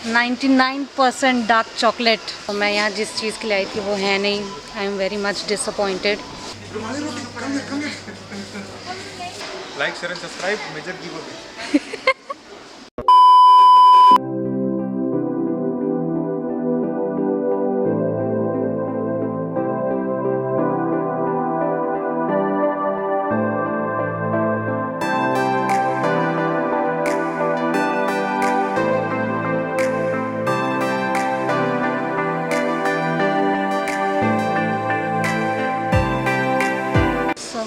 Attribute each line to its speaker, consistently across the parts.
Speaker 1: 99% dark chocolate. तो मैं यहाँ जिस चीज़ के लिए आई थी वो है नहीं। I am very much disappointed.
Speaker 2: Like share and subscribe major give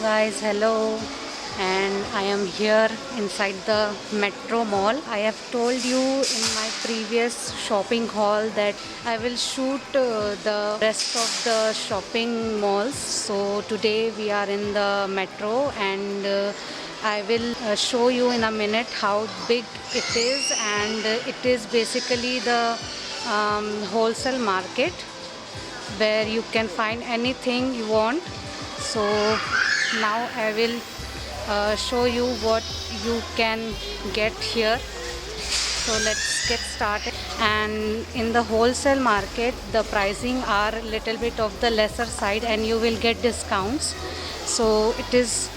Speaker 1: Guys, hello, and I am here inside the Metro Mall. I have told you in my previous shopping haul that I will shoot the rest of the shopping malls. So today we are in the Metro, and I will show you in a minute how big it is. And it is basically the wholesale market where you can find anything you want. So now I will show you what you can get here. So let's get started. And in the wholesale market the pricing are little bit of the lesser side and you will get discounts. So it is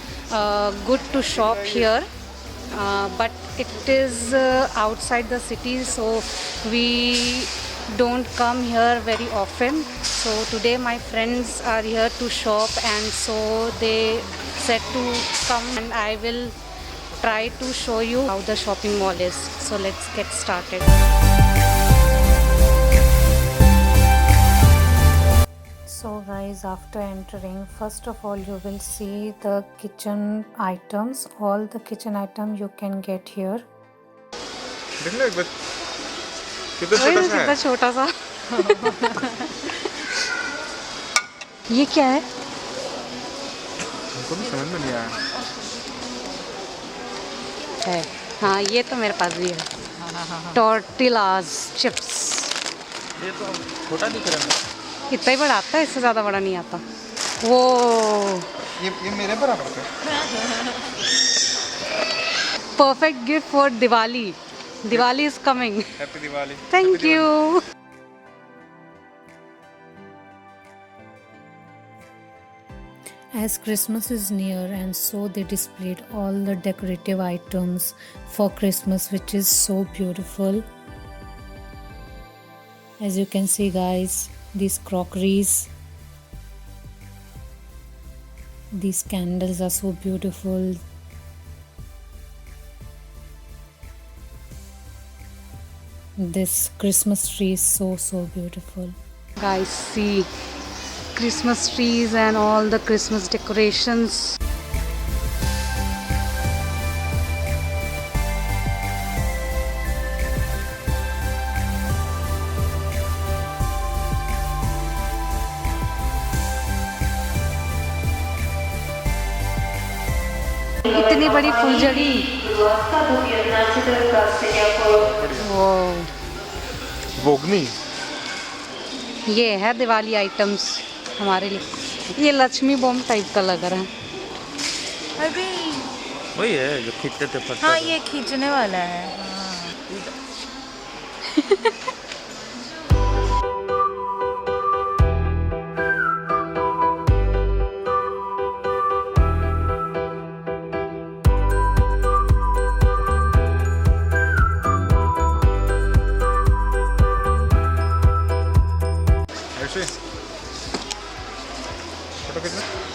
Speaker 1: good to shop here, but it is outside the city, so we don't come here very often. So today my friends are here to shop, and so they said to come, and I will try to show you how the shopping mall is. So let's get started. So guys, after entering, first of all you will see the kitchen items. All the kitchen items you can get here.
Speaker 2: देख लो एक बार कितना छोटा सा है।
Speaker 1: कितना छोटा सा। ये क्या है?
Speaker 2: हमको भी समझ में नहीं आया
Speaker 1: है। हाँ, ये तो मेरे पास भी है। Tortillas chips.
Speaker 2: ये तो छोटा दिख रहा है।
Speaker 1: इतना ही बड़ा आता है, इससे ज़्यादा बड़ा नहीं आता। वो
Speaker 2: ये मेरे बराबर है।
Speaker 1: Perfect gift for Diwali. Diwali is coming.
Speaker 2: Happy Diwali.
Speaker 1: Thank you. As Christmas is near, and so they displayed all the decorative items for Christmas, which is so beautiful. As you can see guys, these crockeries, these candles are so beautiful. This Christmas tree is so beautiful. Guys, see Christmas trees and all the Christmas decorations. इतनी बड़ी फुलझड़ी।
Speaker 2: बोगनी।
Speaker 1: ये है Diwali items हमारे लिए। ये Lakshmi bomb type का लग रहा है।
Speaker 3: अभी
Speaker 2: वही है जो खींचते थे पत्थर।
Speaker 3: हाँ, ये खींचने वाला है।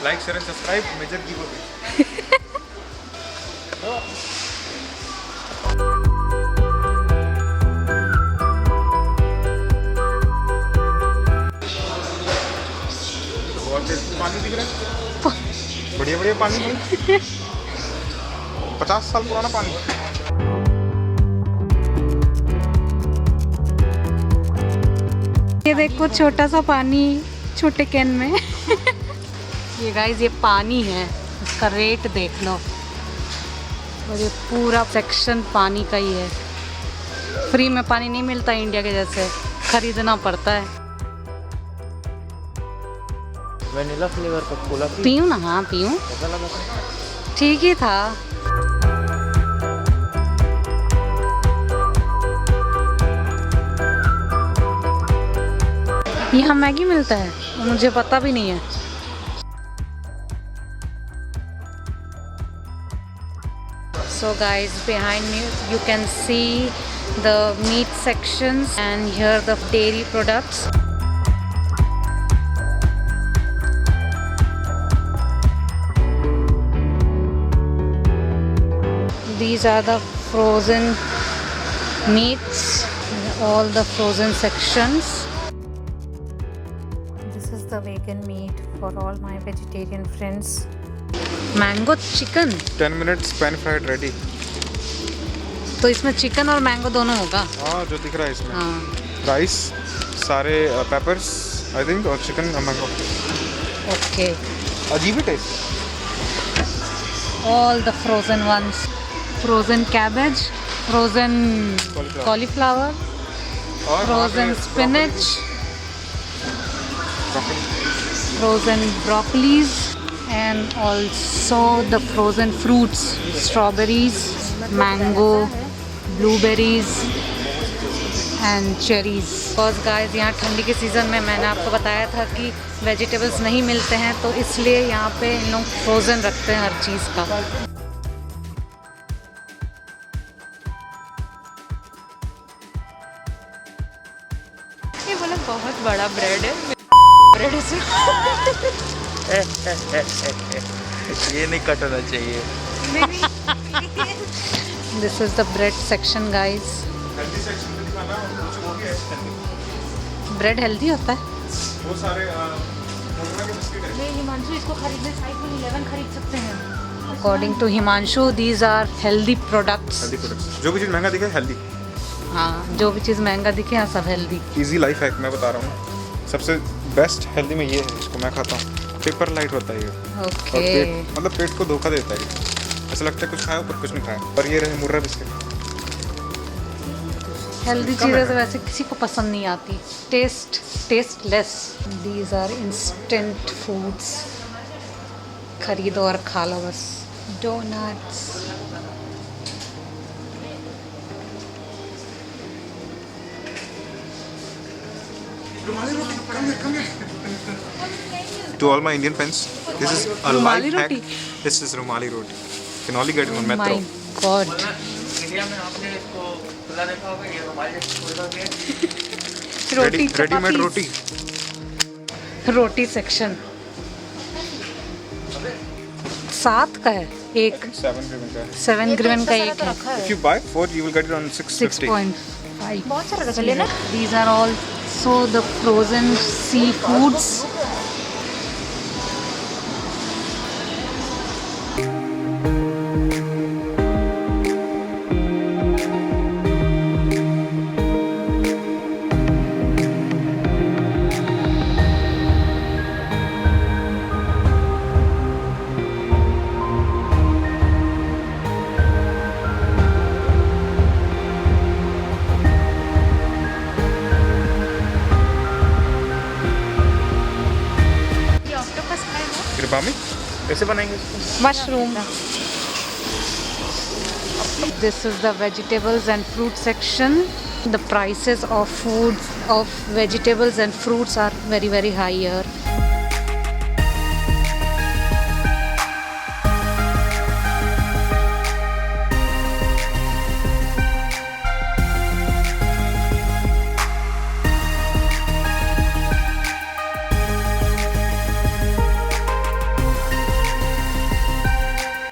Speaker 2: Like share and subscribe major give पानी दिख रहा है। बढ़िया पानी। 50 साल पुराना पानी।
Speaker 1: ये देखो छोटा सा पानी छोटे कैन में। ये गाइस, ये पानी है, इसका रेट देख लो। और ये पूरा सेक्शन पानी का ही है। फ्री में पानी नहीं मिलता इंडिया के जैसे, खरीदना पड़ता है।
Speaker 4: वैनिला फ्लेवर का कोला
Speaker 1: पीऊँ ना? हाँ पीऊँ।
Speaker 4: कैसा लगा था?
Speaker 1: ठीक ही था। यहाँ मैगी मिलता है, मुझे पता भी नहीं है। So guys, behind me you can see the meat sections and here the dairy products. These are the frozen meats, all the frozen sections. This is the vegan meat for all my vegetarian friends. Mango chicken
Speaker 2: 10 minutes pan fried ready.
Speaker 1: तो इसमें chicken और mango दोनों होगा।
Speaker 2: हाँ जो दिख रहा है इसमें
Speaker 1: हाँ
Speaker 2: राइस सारे पेपर्स आई थिंक और चिकन और मैंगो
Speaker 1: ओके।
Speaker 2: अजीब ही test
Speaker 1: All the frozen ones, frozen cabbage, frozen cauliflower,
Speaker 2: और
Speaker 1: frozen spinach, frozen broccolis, and also the frozen fruits, strawberries, mango, blueberries and cherries. Because guys यहाँ ठंडी के season में मैंने आपको बताया था कि वेजिटेबल्स नहीं मिलते हैं, तो इसलिए यहाँ पे इन लोग फ्रोज़न रखते हैं हर चीज़ का।
Speaker 3: ये बोला बहुत बड़ा ब्रेड है, ब्रेड से
Speaker 4: ये नहीं कट होना चाहिए।
Speaker 1: This is the bread section guys.
Speaker 2: Healthy section में दिखाना कुछ हो गया है
Speaker 1: ब्रेड हेल्दी होता है।
Speaker 2: वो सारे मोगरा के बिस्किट है
Speaker 1: हिमांशु इसको खरीदने साइज में 11 खरीद सकते हैं। According to Himanshu, these are healthy products.
Speaker 2: Healthy products जो भी चीज़ महंगा दिखे हेल्दी
Speaker 1: हाँ, जो भी चीज़ महंगा दिखे हाँ सब हेल्दी।
Speaker 2: इजी लाइफ हैक मैं बता रहा हूँ सबसे बेस्ट हेल्दी में ये है इसको मैं खाता हूँ पेपर लाइट होता है ये और
Speaker 1: ओके
Speaker 2: पेट मतलब पेट को धोखा देता है ये ऐसा लगता है कुछ खाया पर कुछ नहीं खाया और ये रहे मुर्रा बिस्किट
Speaker 1: हेल्दी चीज़ें तो वैसे किसी को पसंद नहीं आती। Tasteless. These are instant foods, खरीदो और खा लो बस। Donuts,
Speaker 2: To all my Indian friends, this is a
Speaker 1: Rumali
Speaker 2: life hack.
Speaker 1: roti?
Speaker 2: This is Rumali roti. Can only get it on
Speaker 1: my
Speaker 2: metro.
Speaker 1: God.
Speaker 4: India में आपने इसको खुला देखा होगा, ये रुमाली खोल के
Speaker 1: रोटी
Speaker 2: रेडीमेड रोटी
Speaker 1: रोटी सेक्शन 7 का है एक,
Speaker 2: 7 ग्राम का है
Speaker 1: 7 ग्राम का एक है।
Speaker 2: If you buy 4 you will get it on 650
Speaker 1: 6.5।
Speaker 3: बहुत सारा रख लेना।
Speaker 1: These are also the frozen seafoods.
Speaker 2: Gribami?
Speaker 4: कैसे बनाएंगे इसको?
Speaker 1: Mushroom. This is the vegetables and fruit section. The prices of foods of vegetables and fruits are very very high here.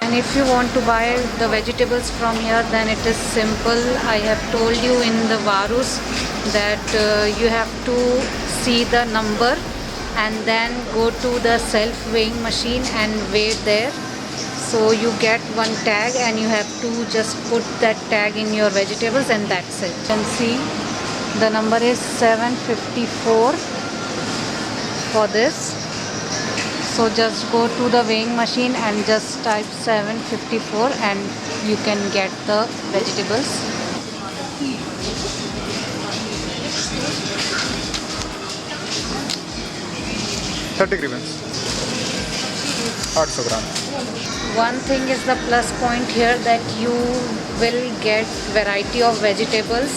Speaker 1: And if you want to buy the vegetables from here, then it is simple. I have told you in the Varus that you have to see the number and then go to the self weighing machine and weigh there. So you get one tag and you have to just put that tag in your vegetables and that's it. You can see the number is 754 for this. So just go to the weighing machine and just type 754 and you can get the vegetables.
Speaker 2: तकरीबन 800 ग्राम
Speaker 1: One thing is the plus point here that you will get variety of vegetables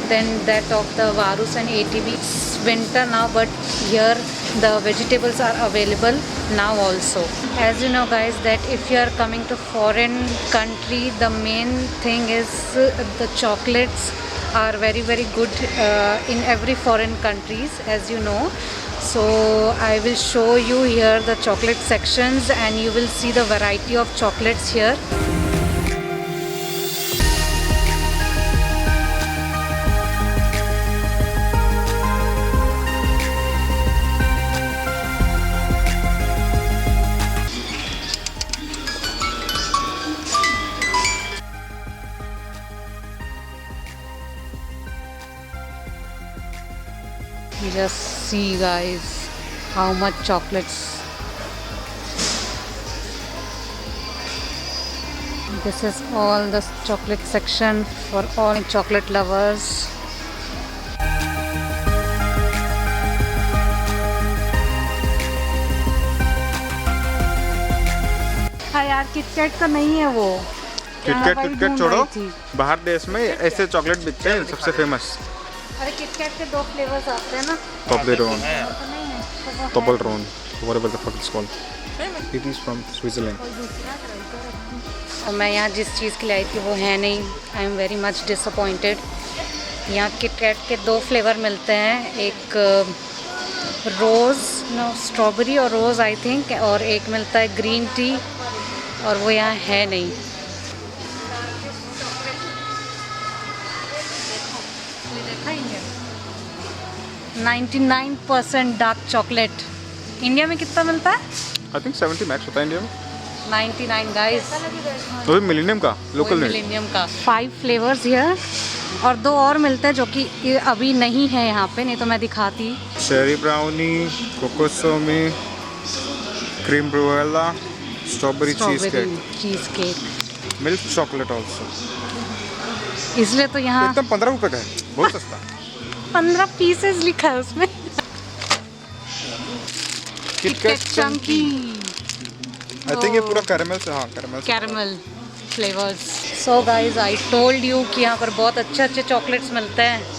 Speaker 1: than that of the Varus and ATV. winter now, but here the vegetables are available now also. As you know guys, that if you are coming to foreign country, the main thing is the chocolates are very good in every foreign countries, as you know. So I will show you here the chocolate sections and you will see the variety of chocolates here. Just see guys how much chocolates. This is all the chocolate section for all chocolate lovers. हाँ यार KitKat का नहीं है वो।
Speaker 2: KitKat छोड़ो, बाहर देश में ऐसे चॉकलेट बिकते हैं सबसे फेमस।
Speaker 1: अरे किटकैट के 2 फ्लेवर्स आते हैं ना।
Speaker 2: Toblerone,
Speaker 1: तो नहीं है।
Speaker 2: Toblerone, whatever the fuck it's called. It is from Switzerland.
Speaker 1: और मैं यहाँ जिस चीज़ के लिए आई थी वो है नहीं। I am very much disappointed. यहाँ किटकैट के 2 फ्लेवर मिलते हैं, एक रोज़ स्ट्रॉबेरी और रोज़ आई थिंक, और एक मिलता है ग्रीन टी, और वो यहाँ है नहीं। 99% डार्क चॉकलेट। इंडिया में कितना मिलता है?
Speaker 2: I think 70 मैक्स होता है इंडिया में।
Speaker 1: 99 गाइस।
Speaker 2: वो भी मिलेनियम का, लोकल में।
Speaker 1: मिलेनियम का 5 फ्लेवर्स हियर, और 2 और मिलते हैं जो कि अभी नहीं है यहाँ पे, नहीं तो मैं दिखाती।
Speaker 2: चेरी ब्राउनी, कोकोसोमी, cream brulee, strawberry cheesecake, milk chocolate also.
Speaker 1: इसलिए तो यहाँ
Speaker 2: एकदम 15 रुपए का है, बहुत सस्ता।
Speaker 1: 15 पीसेस लिखा है उसमें।
Speaker 2: किटकैट
Speaker 1: चंकी
Speaker 2: आई थिंक ये पूरा कैरेमल से, हाँ
Speaker 1: caramel flavours. So guys I told you कि यहाँ पर बहुत अच्छे चॉकलेट्स मिलते हैं।